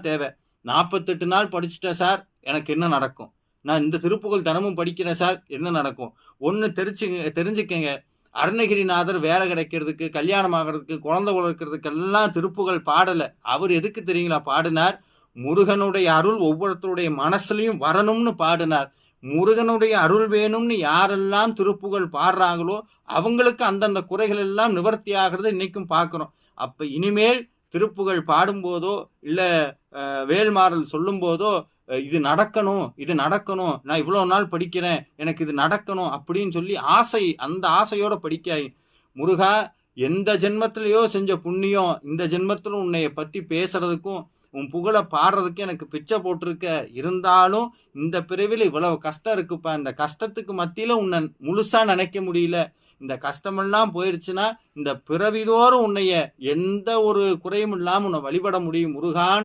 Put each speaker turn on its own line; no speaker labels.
தேவை. 48 நாள் படிச்சுட்டேன் சார், எனக்கு என்ன நடக்கும்? நான் இந்த திருப்புகழ் தினமும் படிக்கிறேன் சார், என்ன நடக்கும்? ஒண்ணு தெரிஞ்சுக்கங்க. அருணகிரிநாதர் வேலை கிடைக்கிறதுக்கு, கல்யாணம் ஆகுறதுக்கு, குழந்தை வளர்க்கறதுக்கெல்லாம் திருப்புகழ் பாடல. அவர் எதுக்கு தெரியுங்களா பாடுனார்? முருகனுடைய அருள் ஒவ்வொருத்தருடைய மனசுலயும் வரணும்னு பாடுனார். முருகனுடைய அருள் வேணும்னு யாரெல்லாம் திருப்புகழ் பாடுறாங்களோ அவங்களுக்கு அந்தந்த குறைகள் எல்லாம் நிவர்த்தி ஆகிறது இன்னைக்கும் பார்க்கிறோம். அப்ப இனிமேல் திருப்புகழ் பாடும்போதோ இல்ல வேல்மாறல் சொல்லும் போதோ இது நடக்கணும், இது நடக்கணும், நான் இவ்வளவு நாள் படிக்கிறேன், எனக்கு இது நடக்கணும் அப்படின்னு சொல்லி அந்த ஆசையோட படிக்காய். முருகா, எந்த ஜென்மத்திலேயோ செஞ்ச புண்ணியம் இந்த ஜென்மத்துல உன்னைய பத்தி பேசுறதுக்கும் உன் புகழ பாடுறதுக்கு எனக்கு பிச்சை போட்டிருக்க. இருந்தாலும் இந்த பிறவில இவ்வளவு கஷ்டம் இருக்குப்பா, இந்த கஷ்டத்துக்கு மத்தியில உன்னை முழுசா நினைக்க முடியல. இந்த கஷ்டமெல்லாம் போயிருச்சுன்னா இந்த பிறவிதோறும் உன்னைய எந்த ஒரு குறையும் இல்லாம உன்னை வழிபட முடியும் முருகான்